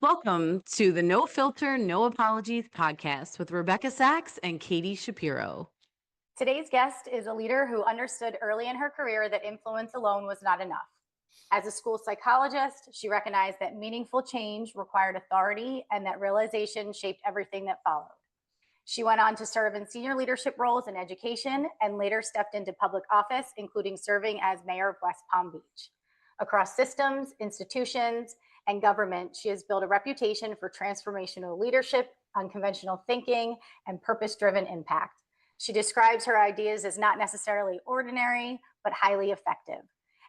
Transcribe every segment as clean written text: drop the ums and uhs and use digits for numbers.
Welcome to the No Filter, No Apologies podcast with Rebecca Sachs and Katie Shapiro. Today's guest is a leader who understood early in her career that influence alone was not enough. As a school psychologist, she recognized that meaningful change required authority and that realization shaped everything that followed. She went on to serve in senior leadership roles in education and later stepped into public office, including serving as mayor of West Palm Beach. Across systems, institutions, and government, she has built a reputation for transformational leadership, unconventional thinking, and purpose-driven impact. She describes her ideas as not necessarily ordinary, but highly effective.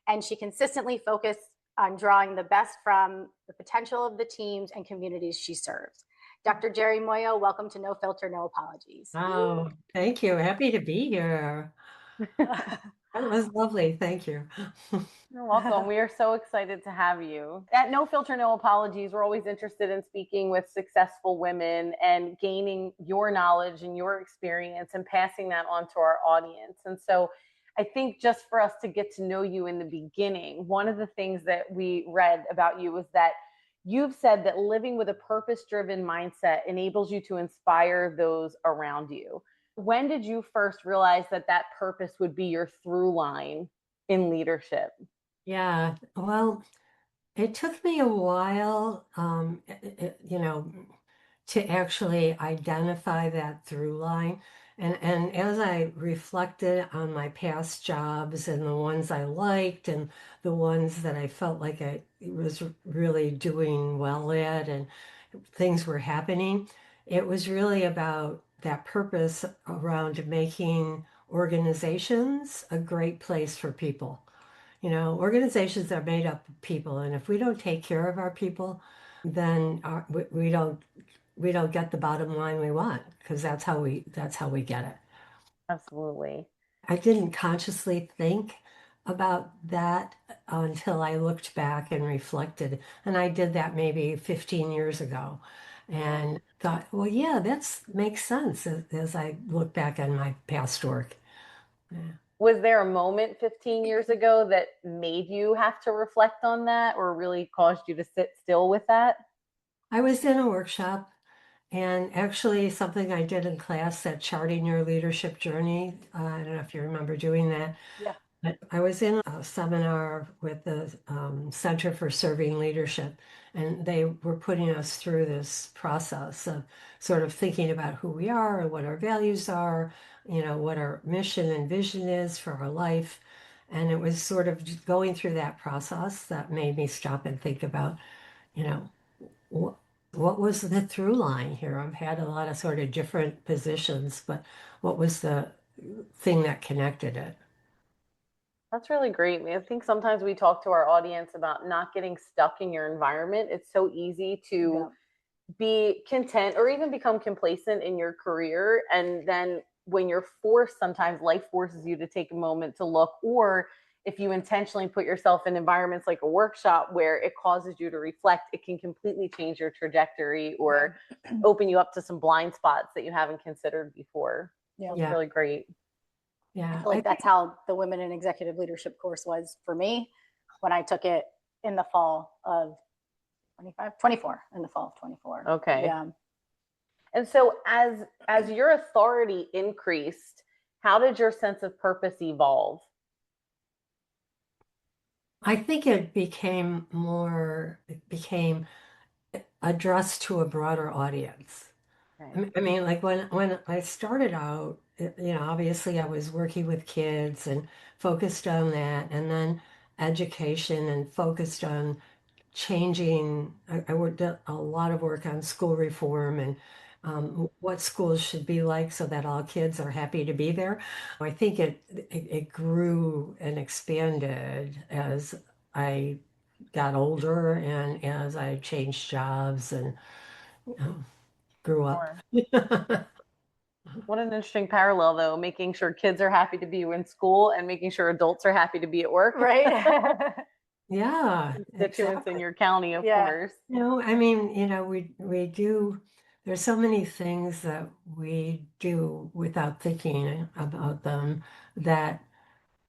And she consistently focuses on drawing the best from the potential of the teams and communities she serves. Dr. Jeri Muoio, welcome to No Filter, No Apologies. Oh, thank you. Happy to be here. That was lovely. Thank you. You're welcome. We are so excited to have you. At No Filter, No Apologies, we're always interested in speaking with successful women and gaining your knowledge and your experience and passing that on to our audience. And so I think just for us to get to know you in the beginning, one of the things that we read about you was that you've said that living with a purpose-driven mindset enables you to inspire those around you. When did you first realize that that purpose would be your through line in leadership? Yeah, well, it took me a while, to actually identify that through line. And as I reflected on my past jobs and the ones I liked and the ones that I felt like I was really doing well at and things were happening, it was really about that purpose around making organizations a great place for people. Organizations are made up of people, and if we don't take care of our people, then we don't get the bottom line we want, because that's how we get it. Absolutely. I didn't consciously think about that until I looked back and reflected, and I did that maybe 15 years ago, and thought, well, yeah, that makes sense as I look back on my past work. Yeah. Was there a moment 15 years ago that made you have to reflect on that or really caused you to sit still with that? I was in a workshop, and actually something I did in class, that charting your leadership journey. I don't know if you remember doing that. Yeah. But I was in a seminar with the Center for Serving Leadership, and they were putting us through this process of sort of thinking about who we are and what our values are, what our mission and vision is for our life. And it was sort of just going through that process that made me stop and think about, you know, what, what was the through line here? I've had a lot of sort of different positions, but what was the thing that connected it? That's really great. I think sometimes we talk to our audience about not getting stuck in your environment. It's so easy to be content or even become complacent in your career. And then when you're forced, sometimes life forces you to take a moment to look, or if you intentionally put yourself in environments like a workshop where it causes you to reflect, it can completely change your trajectory or open you up to some blind spots that you haven't considered before. Yeah. That's Yeah. really great. I Yeah. feel like that's how the Women in Executive Leadership course was for me when I took it in the fall of 24, in the fall of 24. Okay. Yeah. And so as your authority increased, how did your sense of purpose evolve? I think it became addressed to a broader audience. Okay. I mean, like when I started out, obviously I was working with kids and focused on that, and then education and focused on changing. I worked a lot of work on school reform and what schools should be like so that all kids are happy to be there. I think it grew and expanded as I got older and as I changed jobs and um, grew up. Sure. What an interesting parallel, though, making sure kids are happy to be in school and making sure adults are happy to be at work. Right. Yeah, Constituents in exactly. your county, of Yeah. course. I mean, we do, there's so many things that we do without thinking about them that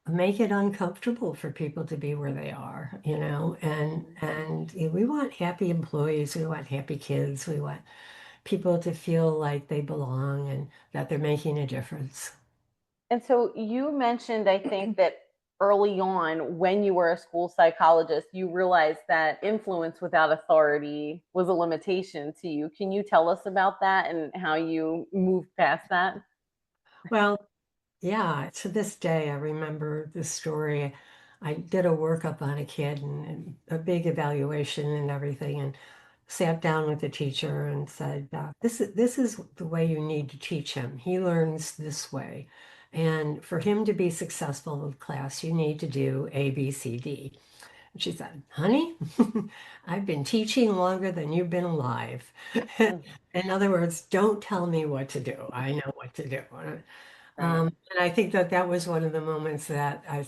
make it uncomfortable for people to be where they are, and we want happy employees, we want happy kids, we want people to feel like they belong and that they're making a difference. And so you mentioned, I think, that early on, when you were a school psychologist, you realized that influence without authority was a limitation to you. Can you tell us about that and how you moved past that? Well, yeah, to this day, I remember this story. I did a workup on a kid and a big evaluation and everything, and sat down with the teacher and said, this is the way you need to teach him. He learns this way. And for him to be successful in class, you need to do A, B, C, D. And she said, honey, I've been teaching longer than you've been alive. In other words, don't tell me what to do. I know what to do. Right. And I think that that was one of the moments that I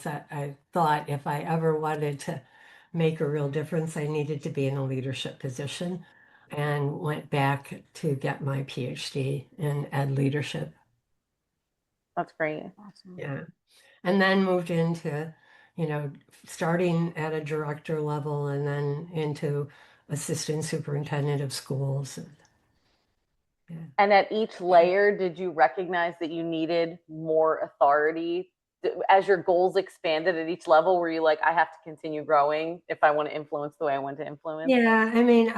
thought if I ever wanted to make a real difference, I needed to be in a leadership position, and went back to get my PhD in ed leadership. That's great. Awesome. Yeah. And then moved into, you know, starting at a director level and then into assistant superintendent of schools. Yeah. And at each layer, did you recognize that you needed more authority? As your goals expanded at each level, were you like, I have to continue growing if I want to influence the way I want to influence? Yeah, I mean,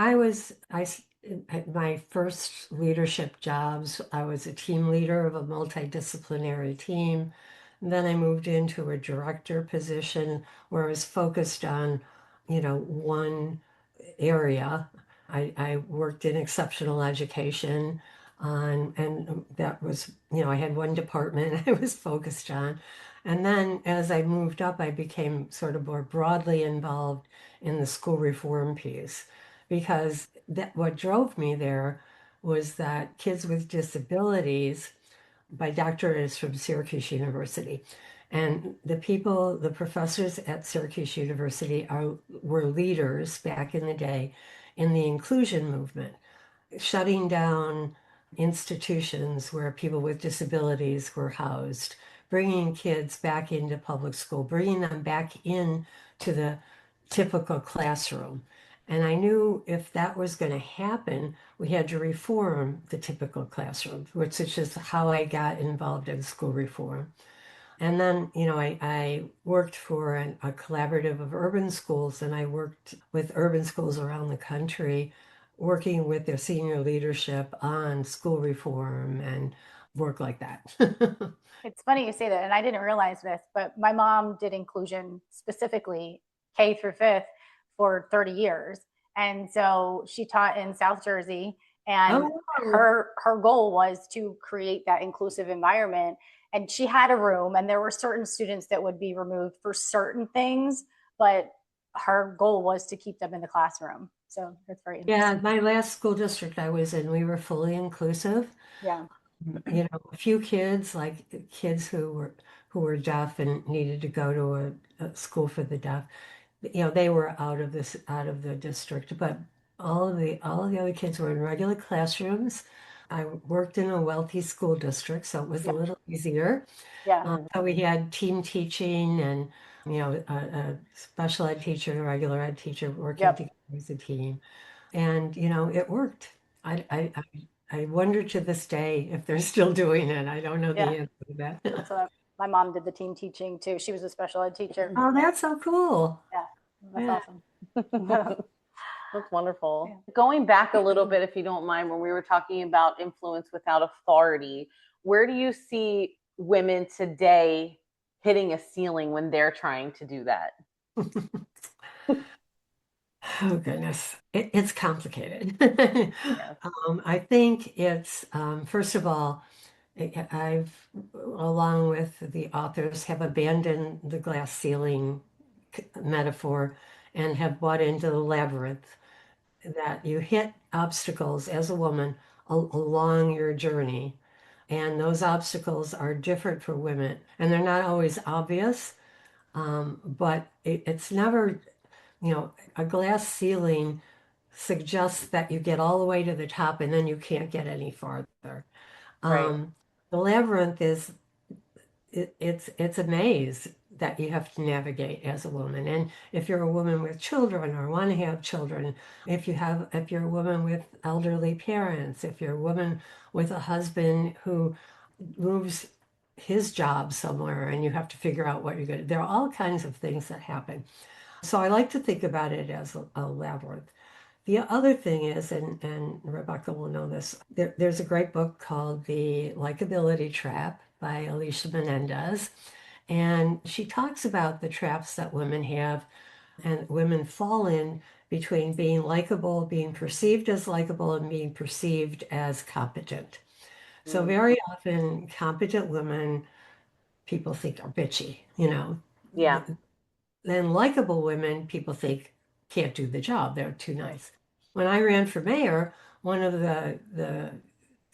at my first leadership jobs, I was a team leader of a multidisciplinary team. Then I moved into a director position where I was focused on, one area. I worked in exceptional education and that was, I had one department I was focused on. And then as I moved up, I became sort of more broadly involved in the school reform piece because that what drove me there was that kids with disabilities, my doctorate is from Syracuse University, and the professors at Syracuse University were leaders back in the day in the inclusion movement, shutting down institutions where people with disabilities were housed, bringing kids back into public school, bringing them back in to the typical classroom. And I knew if that was going to happen, we had to reform the typical classroom, which is just how I got involved in school reform. And then, I worked for a collaborative of urban schools, and I worked with urban schools around the country, working with their senior leadership on school reform and work like that. It's funny you say that, and I didn't realize this, but my mom did inclusion specifically K through fifth for 30 years. And so she taught in South Jersey, and Oh, her goal was to create that inclusive environment. And she had a room, and there were certain students that would be removed for certain things, but her goal was to keep them in the classroom. So that's very yeah, interesting. my last school district I was in, we were fully inclusive. Yeah. A few kids, like kids who were deaf and needed to go to a school for the deaf, they were out of the district, but all of the other kids were in regular classrooms. I worked in a wealthy school district, so it was a Yeah. little easier. Yeah. So we had team teaching and, a special ed teacher and a regular ed teacher working Yep. together as a team. And, it worked. I wonder to this day if they're still doing it. I don't know Yeah. the answer to that. That's what my mom did, the team teaching too. She was a special ed teacher. Oh, that's so cool. Yeah. That's Yeah. awesome. That's wonderful. Yeah. Going back a little bit, if you don't mind, when we were talking about influence without authority, where do you see women today hitting a ceiling when they're trying to do that? Oh, goodness. It's complicated. Yes. I think it's, first of all, I've, along with the authors, have abandoned the glass ceiling metaphor and have bought into the labyrinth that you hit obstacles as a woman along your journey. And those obstacles are different for women, and they're not always obvious, but it's never, a glass ceiling suggests that you get all the way to the top and then you can't get any farther. Right. The labyrinth is it's a maze that you have to navigate as a woman. And if you're a woman with children or want to have children, if you're a woman with elderly parents, if you're a woman with a husband who moves his job somewhere and you have to figure out what you're going to, there are all kinds of things that happen. So I like to think about it as a labyrinth. The other thing is, and Rebecca will know this, there's a great book called The Likability Trap by Alicia Menendez. And she talks about the traps that women have and women fall in between being likable, being perceived as likable, and being perceived as competent. So very often, competent women, people think are bitchy, you know. Yeah. Then likable women, people think can't do the job. They're too nice. When I ran for mayor, one of the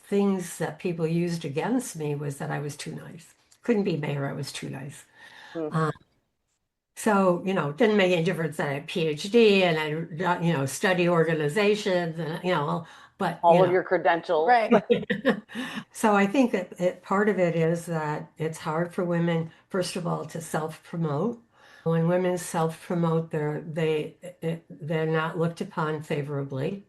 things that people used against me was that I was too nice. Couldn't be mayor, I was too nice. Mm. So, it didn't make any difference that I had a PhD and I, study organizations and, but, All of your credentials. Right. So I think that part of it is that it's hard for women, first of all, to self-promote. When women self-promote, they're not looked upon favorably.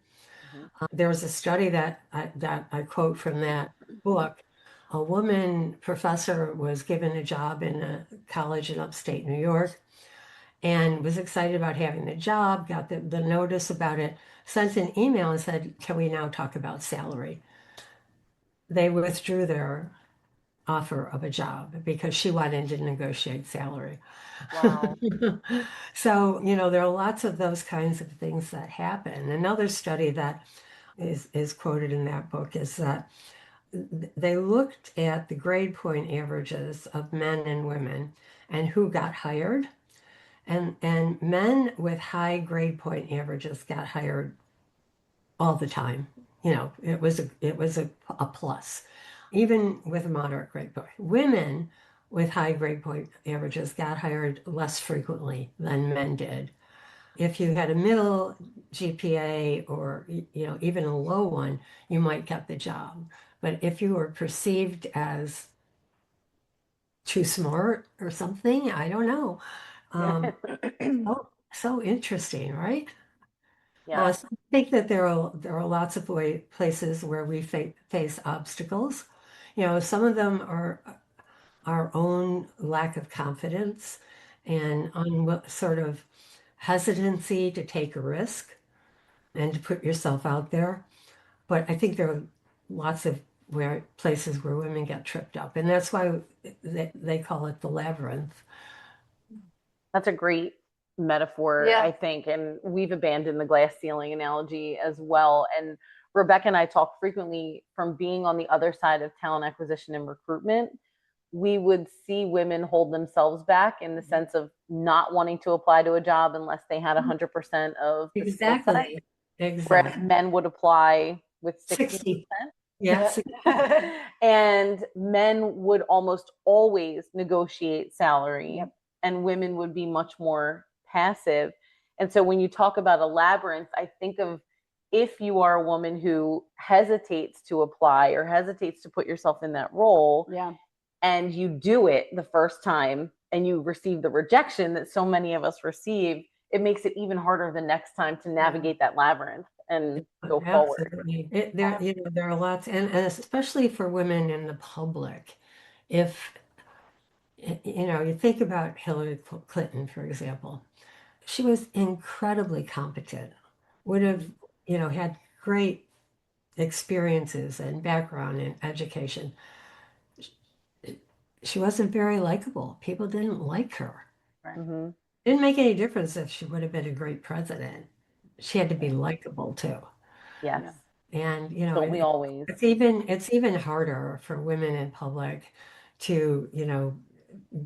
There was a study that I quote from that book. A woman professor was given a job in a college in upstate New York and was excited about having the job, got the notice about it, sent an email and said, "Can we now talk about salary?" They withdrew their offer of a job because she wanted to negotiate salary. Wow. So, there are lots of those kinds of things that happen. Another study that is quoted in that book is that they looked at the grade point averages of men and women and who got hired. And men with high grade point averages got hired all the time. It was a plus, even with a moderate grade point. Women with high grade point averages got hired less frequently than men did. If you had a middle GPA or even a low one, you might get the job. But if you were perceived as too smart or something, I don't know. So interesting, right? Yeah. So I think that there are lots of places where we face obstacles. Some of them are our own lack of confidence and sort of hesitancy to take a risk and to put yourself out there. But I think there are lots of places where women get tripped up, and that's why they call it the labyrinth. That's a great metaphor, Yeah. I think. And we've abandoned the glass ceiling analogy as well. And Rebecca and I talk frequently from being on the other side of talent acquisition and recruitment. We would see women hold themselves back in the sense of not wanting to apply to a job unless they had 100% of the skill set, Exactly. whereas Exactly. men would apply with 60. 60%. Yes. And men would almost always negotiate salary. Yep. And women would be much more passive. And so when you talk about a labyrinth, I think of if you are a woman who hesitates to apply or hesitates to put yourself in that role, Yeah. and you do it the first time and you receive the rejection that so many of us receive, it makes it even harder the next time to navigate that labyrinth and go forward. Absolutely. There are lots, and especially for women in the public, if you think about Hillary Clinton, for example, she was incredibly competent, would have, had great experiences and background in education. She wasn't very likable. People didn't like her. Mm-hmm. Didn't make any difference if she would have been a great president. She had to be likable too. Yes. And Don't we always? it's even harder for women in public to,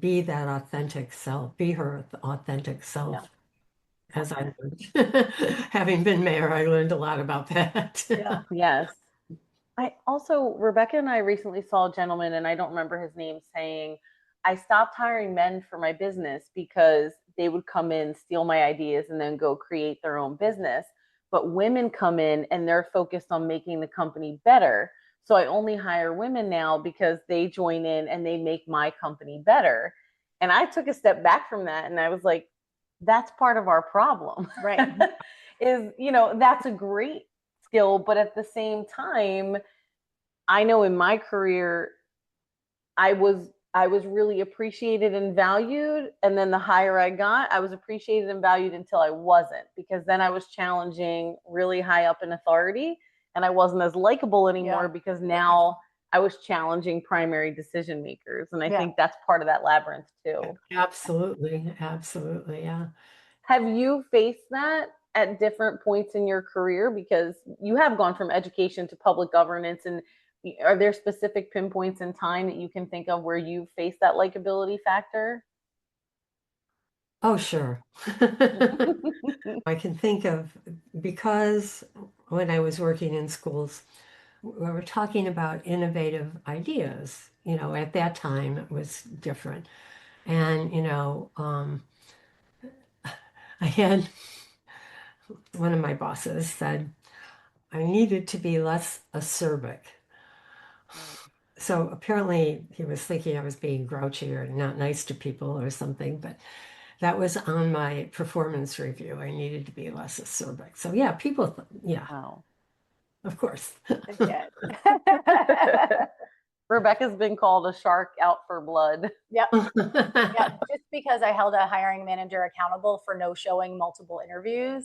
be that authentic self, be her authentic self. Yeah. As I learned, having been mayor, I learned a lot about that. Yeah. Yes. I also, Rebecca and I recently saw a gentleman, and I don't remember his name, saying, I stopped hiring men for my business because they would come in, steal my ideas, and then go create their own business. But women come in and they're focused on making the company better. So I only hire women now because they join in and they make my company better. And I took a step back from that and I was like, that's part of our problem. Right. Is, that's a great skill, but at the same time, I know in my career, I was really appreciated and valued, and then the higher I got, I was appreciated and valued until I wasn't, because then I was challenging really high up in authority and I wasn't as likable anymore, because now I was challenging primary decision makers. And I think that's part of that labyrinth too. Absolutely. Absolutely. Yeah. Have you faced that at different points in your career? Because you have gone from education to public governance, and are there specific pinpoints in time that you can think of where you face that likability factor? Oh, sure. I can think of, because when I was working in schools, we were talking about innovative ideas. At that time it was different. And, I had one of my bosses said I needed to be less acerbic. So apparently he was thinking I was being grouchy or not nice to people or something, but that was on my performance review. I needed to be less acerbic. So yeah, Wow. of course. Rebecca's been called a shark out for blood. Yep. Just because I held a hiring manager accountable for no showing multiple interviews,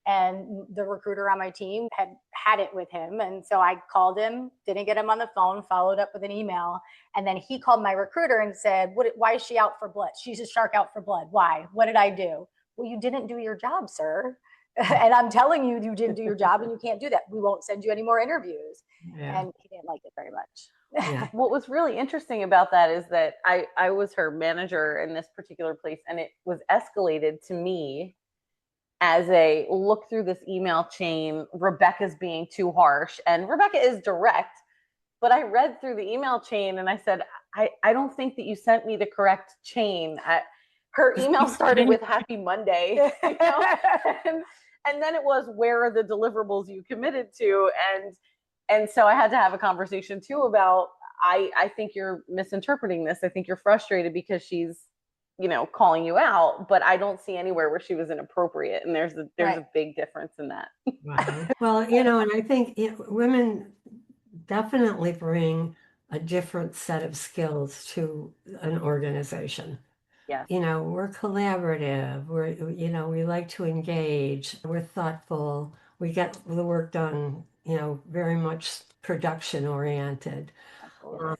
and the recruiter on my team had it with him. And so I called him, didn't get him on the phone, followed up with an email. And then he called my recruiter and said, why is she out for blood? She's a shark out for blood. Why? What did I do? Well, you didn't do your job, sir. And I'm telling you, you didn't do your job and you can't do that. We won't send you any more interviews. Yeah. And he didn't like it very much. Yeah. What was really interesting about that is that I was her manager in this particular place, and it was escalated to me as a look through this email chain. Rebecca's being too harsh, and Rebecca is direct, but I read through the email chain and I said, I don't think that you sent me the correct chain. Her email started with Happy Monday, and then it was, where are the deliverables you committed to? And so I had to have a conversation too about, I think you're misinterpreting this. I think you're frustrated because she's, calling you out, but I don't see anywhere where she was inappropriate. And there's a big difference in that. Wow. Well, and I think women definitely bring a different set of skills to an organization. Yeah. We're collaborative. We like to engage. We're thoughtful. We get the work done, very much production oriented.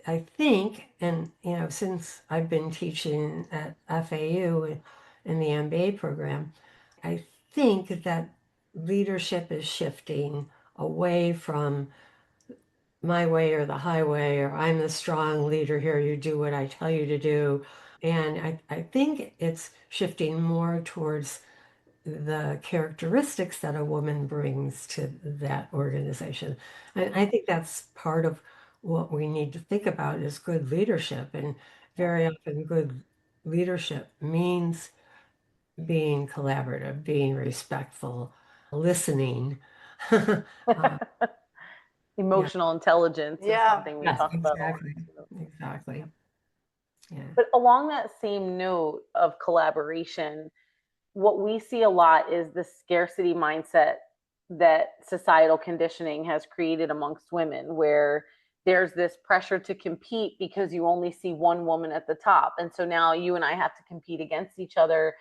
I think, and since I've been teaching at FAU in the MBA program, I think that leadership is shifting away from my way or the highway, or I'm the strong leader here, you do what I tell you to do. And I think it's shifting more towards the characteristics that a woman brings to that organization. And I think that's part of what we need to think about is good leadership. And very often, good leadership means being collaborative, being respectful, listening. Emotional intelligence is something we talk about. Exactly. Exactly. Yeah. But along that same note of collaboration, what we see a lot is the scarcity mindset that societal conditioning has created amongst women, where there's this pressure to compete because you only see one woman at the top. And so now you and I have to compete against each other.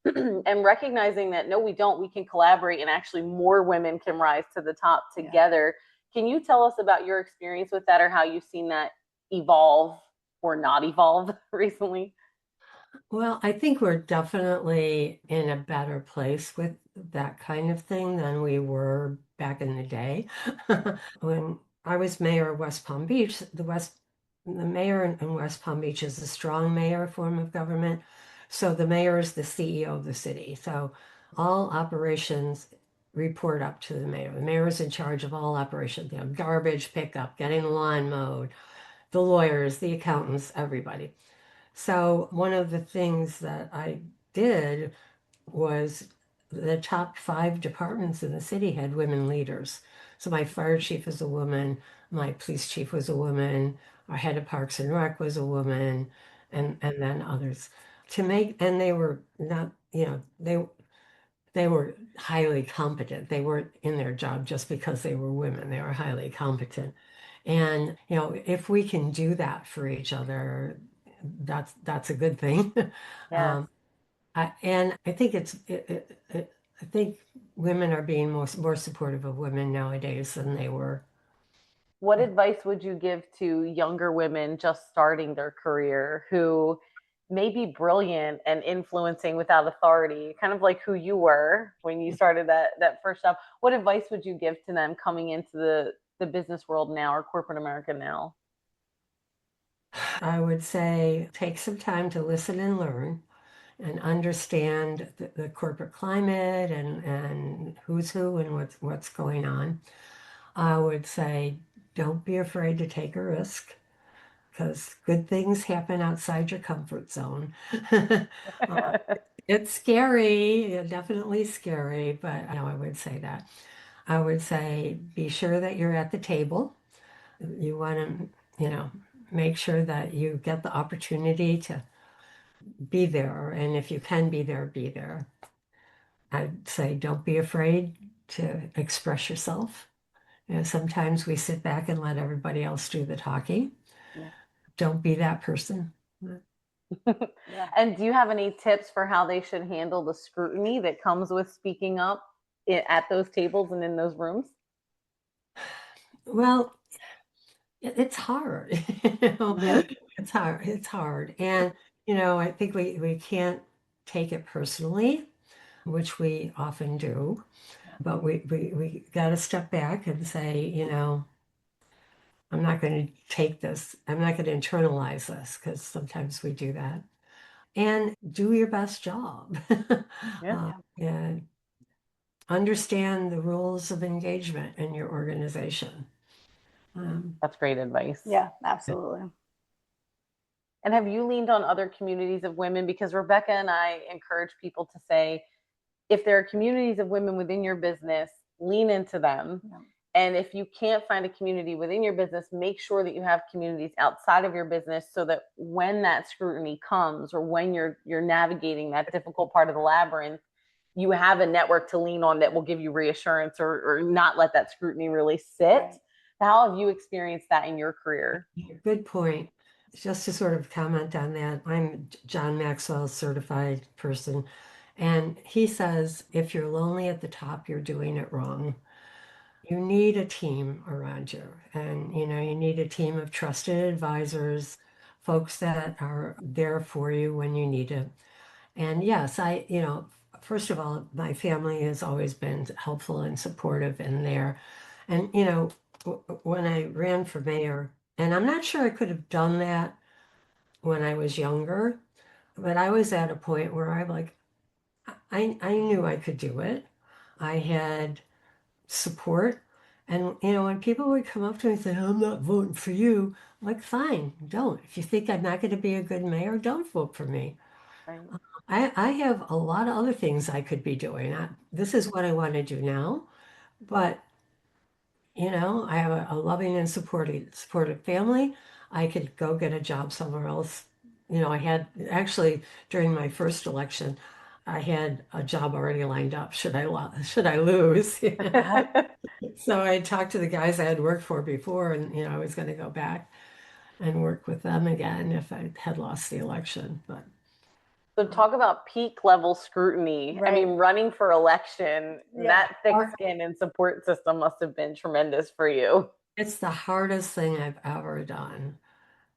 And recognizing that, no, we don't, we can collaborate, and actually more women can rise to the top together. Can you tell us about your experience with that, or how you've seen that evolve or not evolve recently? Well, I think we're definitely in a better place with that kind of thing than we were back in the day. When I was mayor of West Palm Beach, the mayor in West Palm Beach is a strong mayor form of government. So the mayor is the CEO of the city. So all operations report up to the mayor. The mayor is in charge of all operations, garbage pickup, getting the lawn mowed, the lawyers, the accountants, everybody. So one of the things that I did was the top 5 departments in the city had women leaders. So my fire chief is a woman, my police chief was a woman, our head of Parks and Rec was a woman, and then others. to make, and they were not, they were highly competent. They weren't in their job just because they were women. They were highly competent. And, if we can do that for each other, that's a good thing. Yes. And I think I think women are being more supportive of women nowadays than they were. What advice would you give to younger women just starting their career who may be brilliant and influencing without authority, kind of like who you were when you started that first job? What advice would you give to them coming into the business world now or corporate America now? I would say take some time to listen and learn and understand the corporate climate and who's who and what's going on. I would say don't be afraid to take a risk because good things happen outside your comfort zone. Uh, it's scary, definitely scary, but I would say that. I would say be sure that you're at the table. You want to, make sure that you get the opportunity to be there. And if you can be there, be there. I'd say don't be afraid to express yourself. Sometimes we sit back and let everybody else do the talking. Yeah. Don't be that person. Yeah. And do you have any tips for how they should handle the scrutiny that comes with speaking up at those tables and in those rooms? Well, it's hard. Yeah. It's hard. It's hard. And, I think we can't take it personally, which we often do. But we got to step back and say, I'm not going to take this, I'm not going to internalize this because sometimes we do that. And do your best job. Yeah. And understand the rules of engagement in your organization. That's great advice. Yeah, absolutely. And have you leaned on other communities of women? Because Rebecca and I encourage people to say, if there are communities of women within your business, lean into them. Yeah. And if you can't find a community within your business, make sure that you have communities outside of your business so that when that scrutiny comes or when you're navigating that difficult part of the labyrinth, you have a network to lean on that will give you reassurance or not let that scrutiny really sit. Right. How have you experienced that in your career? Good point. Just to sort of comment on that, I'm John Maxwell's certified person, and he says if you're lonely at the top, you're doing it wrong. You need a team around you, and you need a team of trusted advisors, folks that are there for you when you need it. And yes, first of all, my family has always been helpful and supportive in there. And, when I ran for mayor, and I'm not sure I could have done that when I was younger, but I was at a point where I knew I could do it. I had support. And, when people would come up to me and say, I'm not voting for you, I'm like, fine, don't. If you think I'm not going to be a good mayor, don't vote for me. Right. I have a lot of other things I could be doing. This is what I want to do now, but I have a loving and supportive family. I could go get a job somewhere else. I had actually during my first election, I had a job already lined up. Should I lose? So I talked to the guys I had worked for before, and I was going to go back and work with them again if I had lost the election. But So talk about peak level scrutiny. Right. I mean, running for election, Yeah. that thick skin and support system must have been tremendous for you. it's the hardest thing I've ever done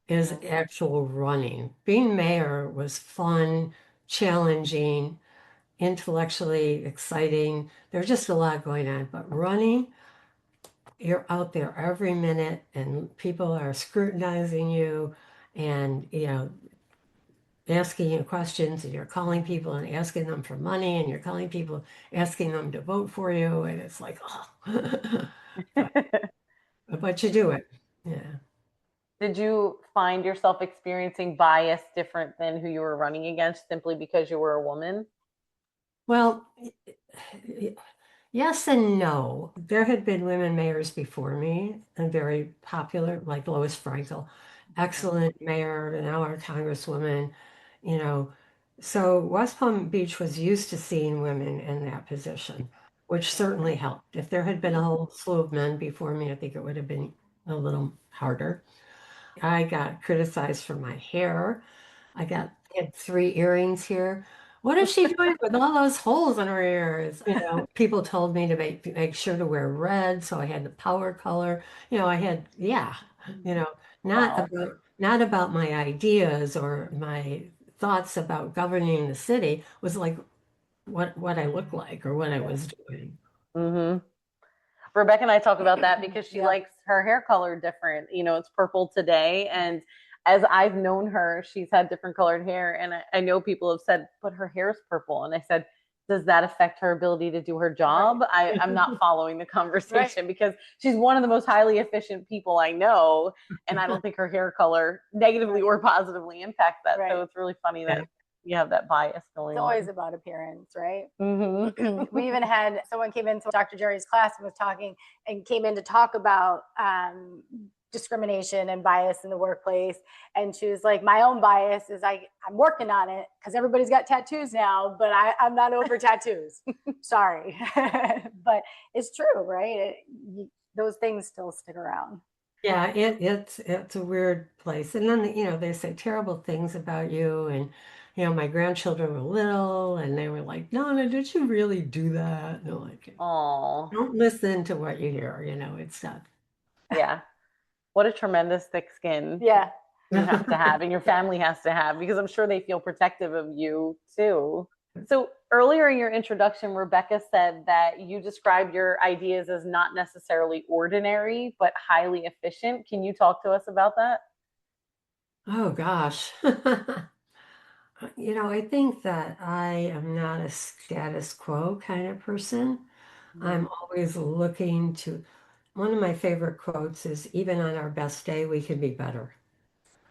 is actual running. Being mayor was fun, challenging, intellectually exciting. There's just a lot going on, but running, you're out there every minute and people are scrutinizing you and, asking you questions and you're calling people and asking them for money and you're calling people asking them to vote for you and it's like, oh, but you do it. Yeah. Did you find yourself experiencing bias different than who you were running against simply because you were a woman? Well, yes and no. There had been women mayors before me and very popular, like Lois Frankel, excellent mayor, and now our congresswoman, you know, So West Palm Beach was used to seeing women in that position, which certainly helped. If there had been a whole slew of men before me, I think it would have been a little harder. I got criticized for my hair. Had three earrings here. What is she doing with all those holes in her ears? People told me to make sure to wear red, so I had the power color. I had, yeah, you know, not Wow. about not about my ideas or my thoughts about governing the city, was like what I looked like or what I was doing. Hmm. Rebecca and I talk about that because she Yeah. likes her hair color different. It's purple today. And as I've known her, she's had different colored hair. And I know people have said, but her hair's purple. And I said, does that affect her ability to do her job? I'm not following the conversation because she's one of the most highly efficient people I know. And I don't think her hair color negatively or positively impacts that. So it's really funny that you have that bias going It's on. always about appearance, right? Mm-hmm. We even had someone came into Dr. Jeri's class and was talking and came in to talk about discrimination and bias in the workplace. And she was like, my own bias is I'm working on it because everybody's got tattoos now, but I'm not over tattoos. Sorry. But it's true, right? Those things still stick around. Yeah, it's a weird place. And then, they say terrible things about you. And, my grandchildren were little and they were like, Nonna, did you really do that? No, like, Oh, don't listen to what you hear, it's not. yeah. What a tremendous thick skin Yeah. you have to have and your family has to have because I'm sure they feel protective of you too. So earlier in your introduction, Rebecca said that you described your ideas as not necessarily ordinary, but highly efficient. Can you talk to us about that? Oh gosh. I think that I am not a status quo kind of person. I'm always looking to, one of my favorite quotes is, even on our best day, we can be better.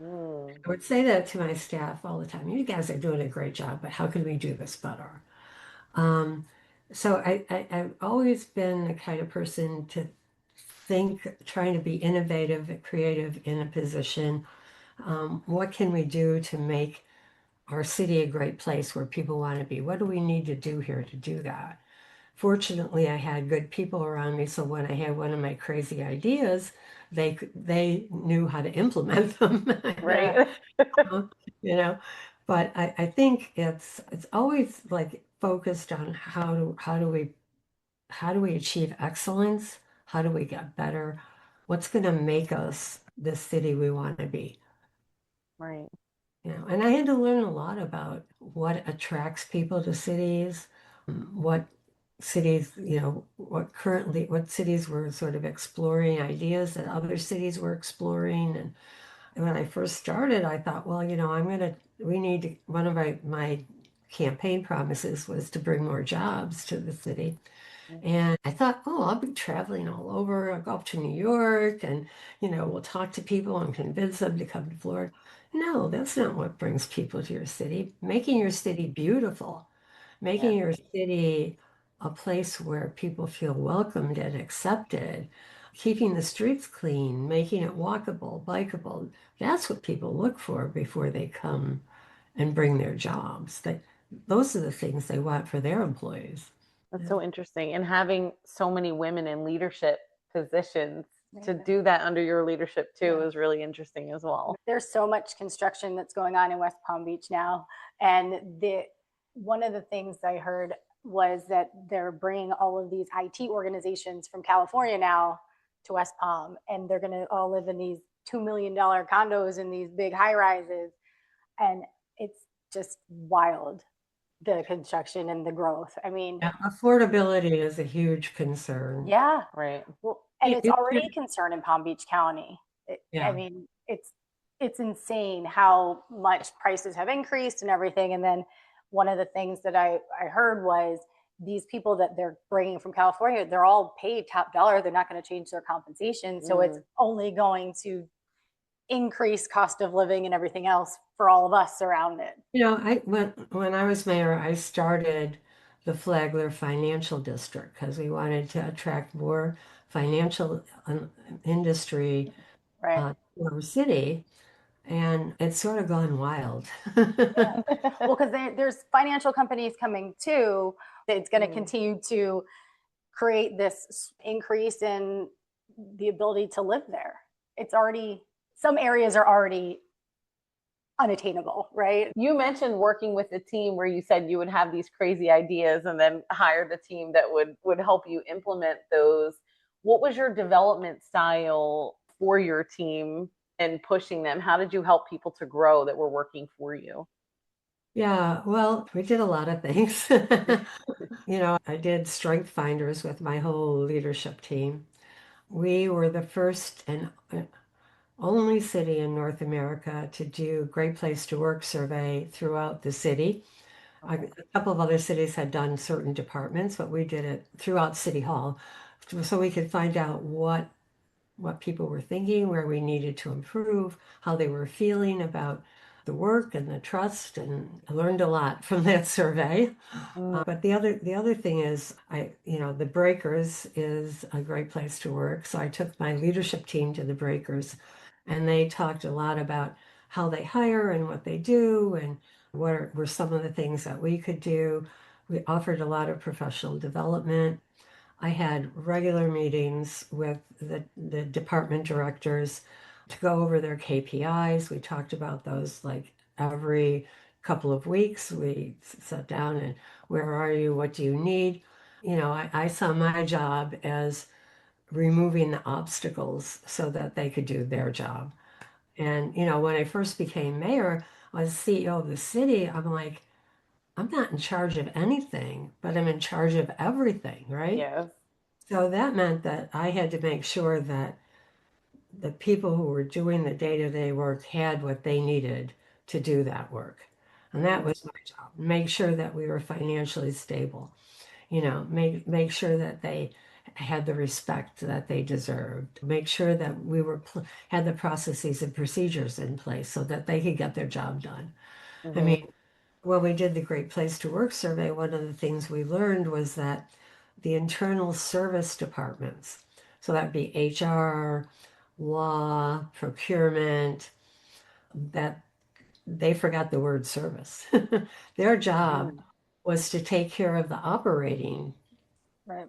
Mm. I would say that to my staff all the time. You guys are doing a great job, but how can we do this better? Um, so I've always been the kind of person to think, trying to be innovative, creative in a position. What can we do to make our city a great place where people want to be? What do we need to do here to do that? Fortunately, I had good people around me, so when I had one of my crazy ideas, they knew how to implement them. Right. you know. But I think it's always like focused on how do we achieve excellence? How do we get better? What's going to make us the city we want to be? Right. And I had to learn a lot about what attracts people to cities, what cities, what cities were sort of exploring ideas that other cities were exploring. And when I first started, I thought, well, one of my campaign promises was to bring more jobs to the city. And I thought, oh, I'll be traveling all over. I'll go up to New York and, we'll talk to people and convince them to come to Florida. No, that's not what brings people to your city. Making your city beautiful, Yeah. making your city a place where people feel welcomed and accepted, keeping the streets clean, making it walkable, bikeable. That's what people look for before they come and bring their jobs. Those are the things they want for their employees. That's Yeah. so interesting. And having so many women in leadership positions to do that under your leadership too is really interesting as well. There's so much construction that's going on in West Palm Beach now. And one of the things I heard was that they're bringing all of these IT organizations from California now to West Palm, and they're going to all live in these $2 million condos in these big high rises. And it's just wild, the construction and the growth. I mean, Yeah, affordability is a huge concern. yeah. Right. Well, and it's It- already a concern in Palm Beach County. I yeah. mean, it's insane how much prices have increased and everything. And then one of the things that I heard was these people that they're bringing from California, they're all paid top dollar. They're not going to change their compensation. So it's only going to increase cost of living and everything else for all of us around it. When I was mayor, I started the Flagler Financial District because we wanted to attract more financial industry Right. to our city. and it's sort of gone wild. Yeah. Well, because there's financial companies coming too. It's going to continue to create this increase in the ability to live there. It's already, some areas are already unattainable, right? You mentioned working with a team where you said you would have these crazy ideas and then hire the team that would help you implement those. What was your development style for your team and pushing them? How did you help people to grow that were working for you? Yeah, well, we did a lot of things. I did strength finders with my whole leadership team. We were the first and only city in North America to do Great Place to Work survey throughout the city. A couple of other cities had done certain departments, but we did it throughout City Hall so we could find out what people were thinking, where we needed to improve, how they were feeling about the work and the trust, and I learned a lot from that survey. But the other thing is, the Breakers is a great place to work. So I took my leadership team to the Breakers, and they talked a lot about how they hire and what they do, and were some of the things that we could do. We offered a lot of professional development. I had regular meetings with the department directors to go over their KPIs. We talked about those like every couple of weeks. We sat down and where are you? What do you need? I saw my job as removing the obstacles so that they could do their job. And, when I first became mayor, I was CEO of the city. I'm like, I'm not in charge of anything, but I'm in charge of everything, right? Yes. So that meant that I had to make sure that the people who were doing the day-to-day work had what they needed to do that work. And that was my job. Make sure that we were financially stable, make sure that they had the respect that they deserved, make sure that we had the processes and procedures in place so that they could get their job done. I mean, when we did the Great Place to Work survey, one of the things we learned was that the internal service departments, so that'd be HR, law, procurement, that they forgot the word service. Their job was to take care of the operating Right.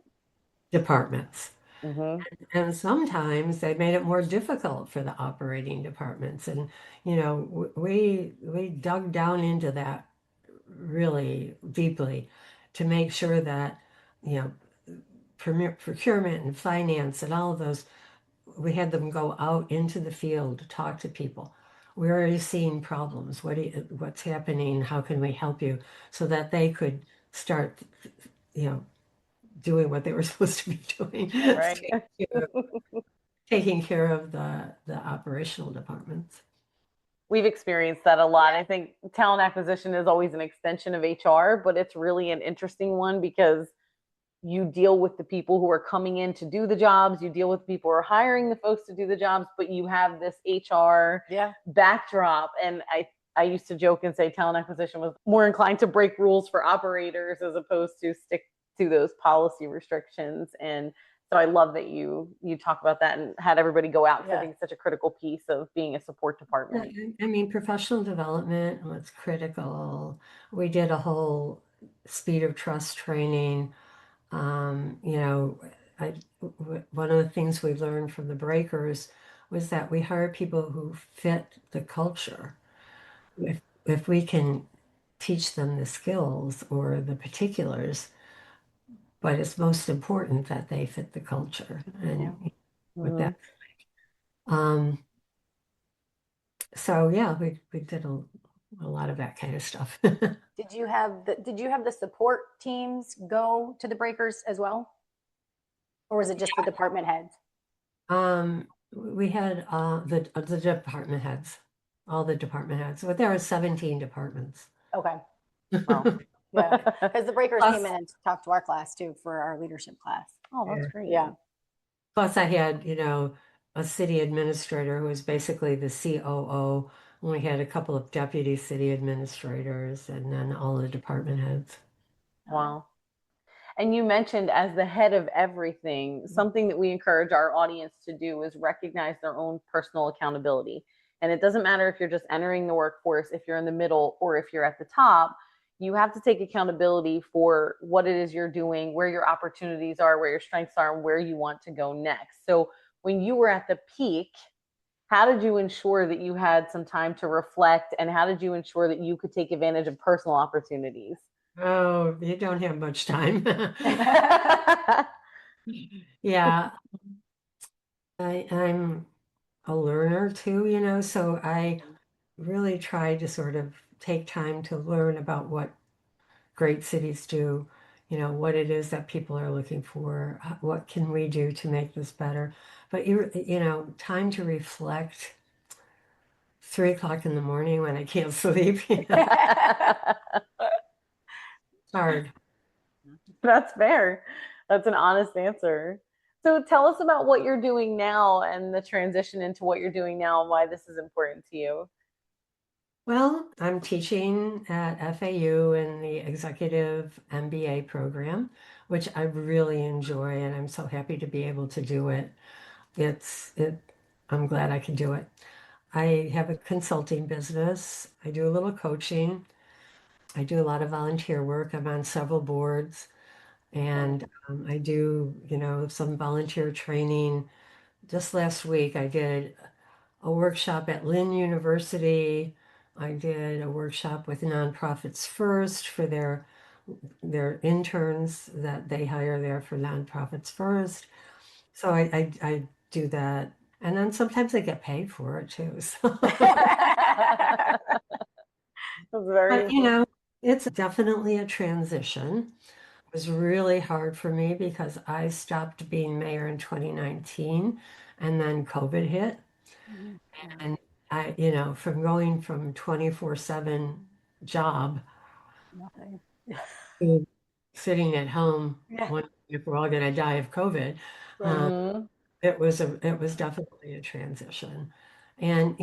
departments. Mm-hmm. And sometimes they made it more difficult for the operating departments. And, we dug down into that really deeply to make sure that, you know, procurement and finance and all of those, we had them go out into the field to talk to people. Where are you seeing problems? What's happening? How can we help you? So that they could start, doing what they were supposed to be doing, Right. taking care of the operational departments. We've experienced that a lot. I think talent acquisition is always an extension of HR, but it's really an interesting one because you deal with the people who are coming in to do the jobs, you deal with people who are hiring the folks to do the jobs, but you have this HR backdrop. And I used to joke and say talent acquisition was more inclined to break rules for operators as opposed to stick to those policy restrictions. And so I love that you talk about that and had everybody go out because I think it's such a critical piece of being a support department. I mean, professional development was critical. We did a whole speed of trust training. You know, one of the things we learned from the breakers was that we hire people who fit the culture. If we can teach them the skills or the particulars, but it's most important that they fit the culture and with that. Um, so yeah, we did a lot of that kind of stuff. Did you have the support teams go to the breakers as well? Or was it just the department heads? We had the department heads, all the department heads, but there were 17 departments. Okay. Wow. Yeah. Because the breakers Plus- came in and talked to our class too for our leadership class. Oh, that's great. Yeah. Plus, I had, a city administrator who was basically the COO, and we had a couple of deputy city administrators, and then all the department heads. Wow. And you mentioned as the head of everything, something that we encourage our audience to do is recognize their own personal accountability. And it doesn't matter if you're just entering the workforce, if you're in the middle, or if you're at the top. You have to take accountability for what it is you're doing, where your opportunities are, where your strengths are, and where you want to go next. So when you were at the peak, how did you ensure that you had some time to reflect, and how did you ensure that you could take advantage of personal opportunities? Oh, you don't have much time. Yeah, I'm a learner too, so I really try to sort of take time to learn about what great cities do, what it is that people are looking for, what can we do to make this better. But time to reflect 3 o'clock in the morning when I can't sleep, it's hard. That's fair. That's an honest answer. So tell us about what you're doing now and the transition into what you're doing now and why this is important to you. Well, I'm teaching at FAU in the executive MBA program, which I really enjoy, and I'm so happy to be able to do it. It's it I'm glad I can do it. I have a consulting business. I do a little coaching. I do a lot of volunteer work. I'm on several boards, and I do, some volunteer training. Just last week, I did a workshop at Lynn University. I did a workshop with Nonprofits First for their interns that they hire there for Nonprofits First. So I do that. And then sometimes I get paid for it too. So, That's very but it's definitely a transition. It was really hard for me because I stopped being mayor in 2019 and then COVID hit. And from going from 24/7 job Nothing. to sitting at home, Yeah. wondering if we're all going to die of COVID, um, Mhm. it was definitely a transition. And,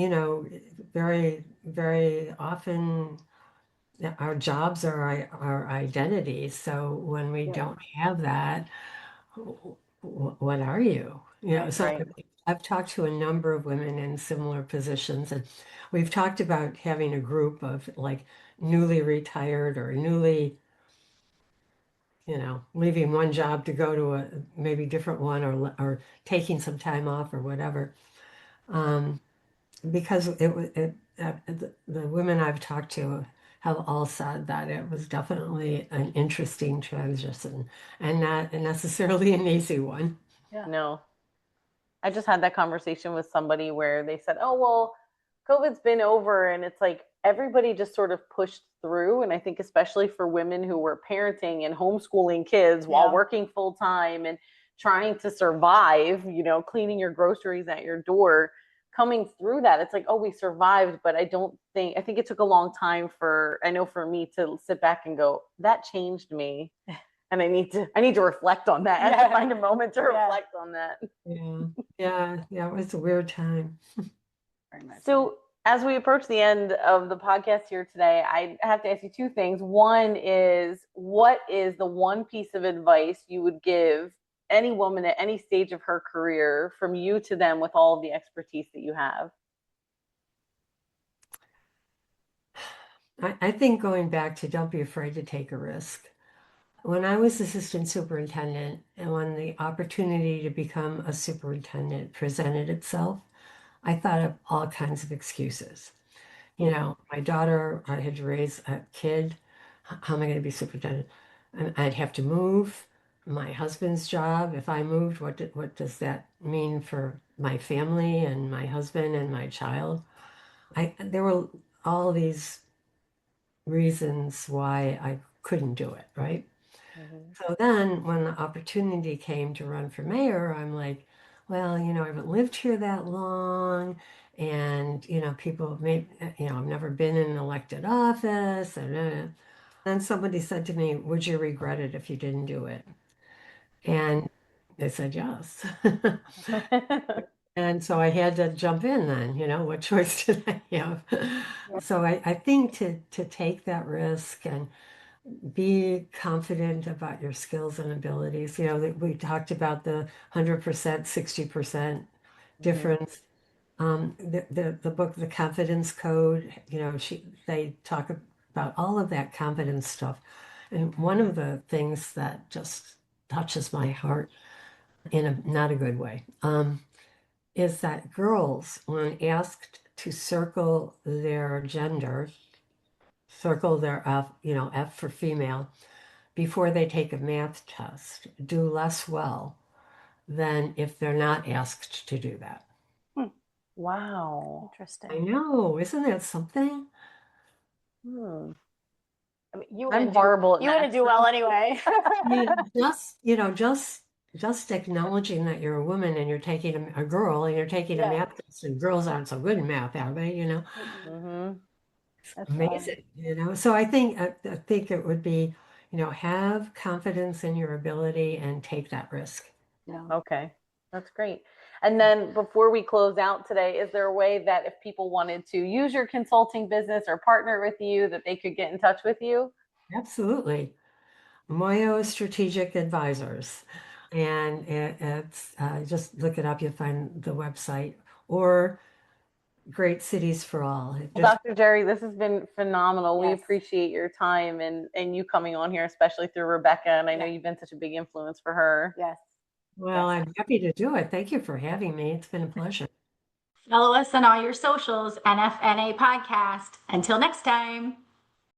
very, very often our jobs are our identity. So when we don't have that, what are you? So Right. I've talked to a number of women in similar positions, and we've talked about having a group of like newly retired or newly, leaving one job to go to a maybe different one, or taking some time off or whatever. Um, because the women I've talked to have all said that it was definitely an interesting transition and not necessarily an easy one. Yeah. No. I just had that conversation with somebody where they said, "Oh, well, COVID's been over." And it's like everybody just sort of pushed through. And I think, especially for women who were parenting and homeschooling kids while working full time and trying to survive, cleaning your groceries at your door, coming through that, it's like, oh, we survived. But I think it took a long time I know for me to sit back and go, that changed me. And I need to reflect on that. I have to find a moment to reflect on that. Yeah, it was a weird time. Very much. So, as we approach the end of the podcast here today, I have to ask you two things. One is, what is the one piece of advice you would give any woman at any stage of her career, from you to them, with all of the expertise that you have? I think going back to don't be afraid to take a risk. When I was assistant superintendent and when the opportunity to become a superintendent presented itself, I thought of all kinds of excuses. My daughter, I had to raise a kid. How am I going to be superintendent? And I'd have to move. My husband's job, if I moved, what does that mean for my family and my husband and my child? There were all these reasons why I couldn't do it, right? Mm-hmm. So then when the opportunity came to run for mayor, I'm like, well, I haven't lived here that long. And, people may, I've never been in an elected office. And then somebody said to me, would you regret it if you didn't do it? And I said, yes. And so I had to jump in then, what choice did I have? So I think to take that risk and be confident about your skills and abilities. That we talked about the 100%, 60% difference. The book, The Confidence Code, they talk about all of that confidence stuff. And one of the things that just touches my heart in a not a good way, is that girls, when asked to circle their gender, circle their F, F for female, before they take a math test, do less well than if they're not asked to do that. Wow. I Interesting. know, isn't that something? Hmm. I mean, you I'm wouldn't do, horrible at you wouldn't math, do well so- anyway. I mean, just acknowledging that you're a woman and you're taking a girl and you're taking a Yeah. math test, and girls aren't so good in math, are they? Mhm. That's Amazing, So I think it would be, have confidence in your ability and take that risk. Yeah. Okay, that's great. And then before we close out today, is there a way that if people wanted to use your consulting business or partner with you, that they could get in touch with you? Absolutely. Muoio Strategic Advisors. And it's just look it up, you'll find the website, or Great Cities for All. Well, Dr. Jeri, this has been phenomenal. We Yes. appreciate your time and you coming on here, especially through Rebecca. And I know you've been such a big influence for her. Yes. Well, Yes. I'm happy to do it. Thank you for having me. It's been a pleasure. Follow us on all your socials, NFNA Podcast. Until next time.